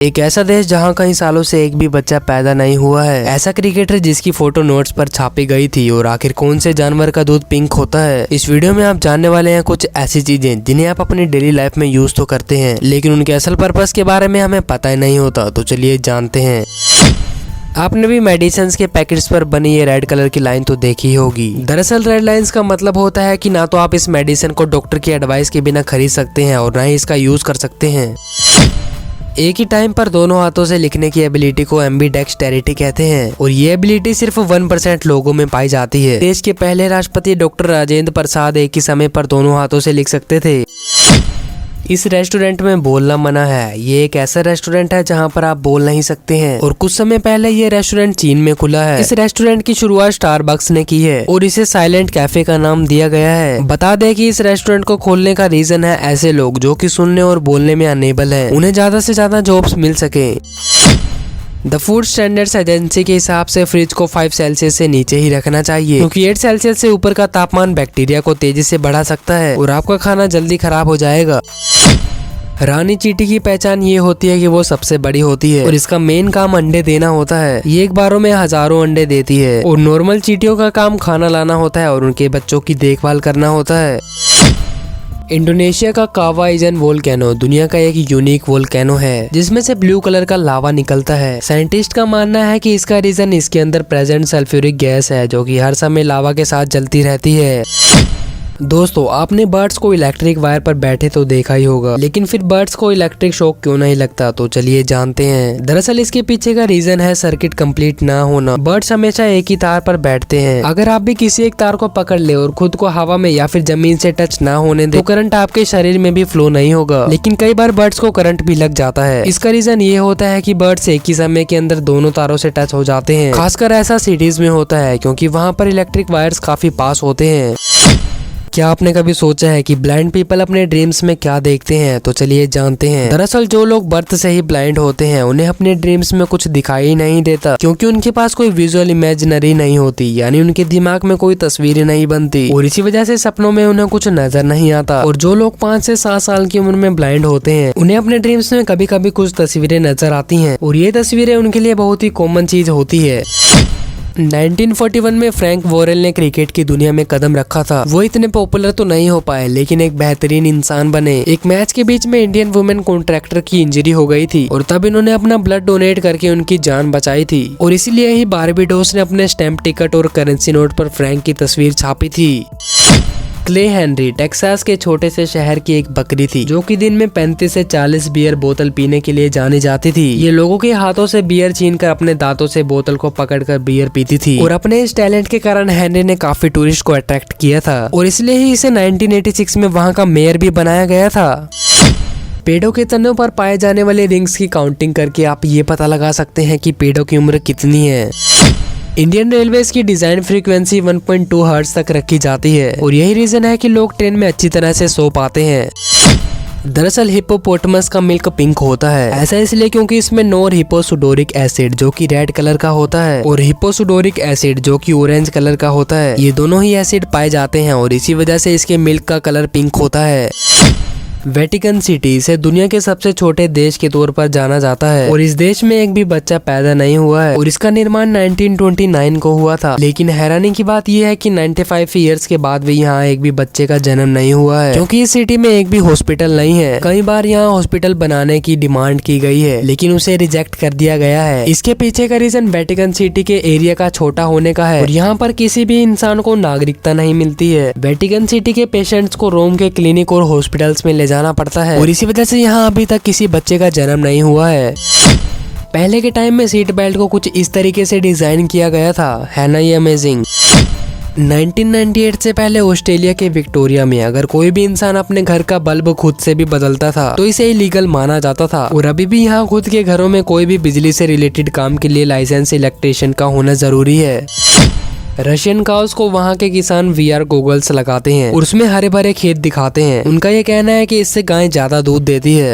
एक ऐसा देश जहां कई सालों से एक भी बच्चा पैदा नहीं हुआ है। ऐसा क्रिकेटर जिसकी फोटो नोट्स पर छापी गई थी। और आखिर कौन से जानवर का दूध पिंक होता है, इस वीडियो में आप जानने वाले हैं कुछ ऐसी चीजें जिन्हें आप अपनी डेली लाइफ में यूज तो करते हैं, लेकिन उनके असल पर्पस के बारे में हमें पता ही नहीं होता। तो चलिए जानते हैं। आपने भी मेडिसिन के पैकेट्स पर बनी ये रेड कलर की लाइन तो देखी होगी। दरअसल रेड लाइंस का मतलब होता है कि ना तो आप इस मेडिसिन को डॉक्टर की एडवाइस के बिना खरीद सकते हैं और ना ही इसका यूज कर सकते हैं। एक ही टाइम पर दोनों हाथों से लिखने की एबिलिटी को एम्बीडेक्सटेरिटी कहते हैं और ये एबिलिटी सिर्फ 1% लोगों में पाई जाती है। देश के पहले राष्ट्रपति डॉक्टर राजेंद्र प्रसाद एक ही समय पर दोनों हाथों से लिख सकते थे। इस रेस्टोरेंट में बोलना मना है। ये एक ऐसा रेस्टोरेंट है जहां पर आप बोल नहीं सकते हैं और कुछ समय पहले ये रेस्टोरेंट चीन में खुला है। इस रेस्टोरेंट की शुरुआत स्टारबक्स ने की है और इसे साइलेंट कैफे का नाम दिया गया है। बता दें कि इस रेस्टोरेंट को खोलने का रीजन है ऐसे लोग जो कि सुनने और बोलने में अनेबल है, उन्हें ज्यादा से ज्यादा जॉब्स मिल सके। द फूड स्टैंडर्ड्स एजेंसी के हिसाब से फ्रिज को 5 सेल्सियस से नीचे ही रखना चाहिए, क्योंकि 8 सेल्सियस से ऊपर का तापमान बैक्टीरिया को तेजी से बढ़ा सकता है और आपका खाना जल्दी खराब हो जाएगा। रानी चींटी की पहचान ये होती है कि वो सबसे बड़ी होती है और इसका मेन काम अंडे देना होता है। ये एक बारों में हजारों अंडे देती है और नॉर्मल चींटियों का काम खाना लाना होता है और उनके बच्चों की देखभाल करना होता है। इंडोनेशिया का कावा इजन वोल्केनो दुनिया का एक यूनिक वोल्केनो है जिसमें से ब्लू कलर का लावा निकलता है। साइंटिस्ट का मानना है कि इसका रीजन इसके अंदर प्रेजेंट सल्फ्यूरिक गैस है जो कि हर समय लावा के साथ जलती रहती है। दोस्तों, आपने बर्ड्स को इलेक्ट्रिक वायर पर बैठे तो देखा ही होगा, लेकिन फिर बर्ड्स को इलेक्ट्रिक शॉक क्यों नहीं लगता, तो चलिए जानते हैं। दरअसल इसके पीछे का रीजन है सर्किट कंप्लीट ना होना। बर्ड्स हमेशा एक ही तार पर बैठते हैं। अगर आप भी किसी एक तार को पकड़ ले और खुद को हवा में या फिर जमीन से टच ना होने दे तो करंट आपके शरीर में भी फ्लो नहीं होगा। लेकिन कई बार बर्ड्स को करंट भी लग जाता है। इसका रीजन ये होता है कि बर्ड्स एक ही समय के अंदर दोनों तारों से टच हो जाते हैं। खासकर ऐसा सिटीज में होता है क्योंकि वहाँ पर इलेक्ट्रिक वायर्स काफी पास होते हैं। क्या आपने कभी सोचा है कि ब्लाइंड पीपल अपने ड्रीम्स में क्या देखते हैं, तो चलिए जानते हैं। दरअसल जो लोग बर्थ से ही ब्लाइंड होते हैं उन्हें अपने ड्रीम्स में कुछ दिखाई नहीं देता, क्योंकि उनके पास कोई विजुअल इमेजिनरी नहीं होती, यानी उनके दिमाग में कोई तस्वीरें नहीं बनती और इसी वजह से सपनों में उन्हें कुछ नजर नहीं आता। और जो लोग 5 से 7 साल की उम्र में ब्लाइंड होते हैं उन्हें अपने ड्रीम्स में कभी कभी कुछ तस्वीरें नजर आती है और ये तस्वीरें उनके लिए बहुत ही कॉमन चीज होती है। 1941 में फ्रैंक वॉरेल ने क्रिकेट की दुनिया में कदम रखा था। वो इतने पॉपुलर तो नहीं हो पाए लेकिन एक बेहतरीन इंसान बने। एक मैच के बीच में इंडियन वुमेन कॉन्ट्रैक्टर की इंजरी हो गई थी और तब इन्होंने अपना ब्लड डोनेट करके उनकी जान बचाई थी और इसीलिए ही बारबेडोस ने अपने स्टैम्प टिकट और करेंसी नोट पर फ्रैंक की तस्वीर छापी थी। क्ले हेनरी टेक्सास के छोटे से शहर की एक बकरी थी जो कि दिन में 35 से 40 बियर बोतल पीने के लिए जानी जाती थी। ये लोगों के हाथों से बियर छीनकर अपने दांतों से बोतल को पकड़कर बियर पीती थी और अपने इस टैलेंट के कारण हेनरी ने काफी टूरिस्ट को अट्रैक्ट किया था और इसलिए ही इसे 1986 में वहाँ का मेयर भी बनाया गया था। पेड़ों के तनों पर पाए जाने वाले रिंग्स की काउंटिंग करके आप ये पता लगा सकते हैं कि पेड़ों की उम्र कितनी है। इंडियन रेलवेज की डिजाइन फ्रीक्वेंसी 1.2 हर्ट्ज तक रखी जाती है और यही रीजन है कि लोग ट्रेन में अच्छी तरह से सो पाते हैं। दरअसल हिप्पोपोटामस का मिल्क पिंक होता है। ऐसा इसलिए क्योंकि इसमें नॉर हिप्पोसुडोरिक एसिड जो कि रेड कलर का होता है और हिप्पोसुडोरिक एसिड जो कि ऑरेंज कलर का होता है, ये दोनों ही एसिड पाए जाते हैं और इसी वजह से इसके मिल्क का कलर पिंक होता है। वेटिकन सिटी इसे दुनिया के सबसे छोटे देश के तौर पर जाना जाता है और इस देश में एक भी बच्चा पैदा नहीं हुआ है और इसका निर्माण 1929 को हुआ था। लेकिन हैरानी की बात यह है कि 95 ईयर्स के बाद भी यहाँ एक भी बच्चे का जन्म नहीं हुआ है, क्योंकि इस सिटी में एक भी हॉस्पिटल नहीं है। कई बार यहाँ हॉस्पिटल बनाने की डिमांड की गई है लेकिन उसे रिजेक्ट कर दिया गया है। इसके पीछे का रीजन वेटिकन सिटी के एरिया का छोटा होने का है और यहाँ पर किसी भी इंसान को नागरिकता नहीं मिलती है। वेटिकन सिटी के पेशेंट्स को रोम के क्लिनिक और हॉस्पिटल्स में ले जाना पड़ता है और इसी वजह से यहाँ अभी तक किसी बच्चे का जन्म नहीं हुआ है। पहले के टाइम में सीट बेल्ट को कुछ इस तरीके से डिजाइन किया गया था, है ना ये अमेजिंग। 1998 से पहले ऑस्ट्रेलिया के विक्टोरिया में अगर कोई भी इंसान अपने घर का बल्ब खुद से भी बदलता था तो इसे इलीगल माना जाता था और अभी भी यहाँ खुद के घरों में कोई भी बिजली से रिलेटेड काम के लिए लाइसेंस इलेक्ट्रिशियन का होना जरूरी है। रशियन काउस को वहाँ के किसान VR गॉगल्स लगाते हैं और उसमें हरे भरे खेत दिखाते हैं। उनका ये कहना है कि इससे गाय ज्यादा दूध देती है।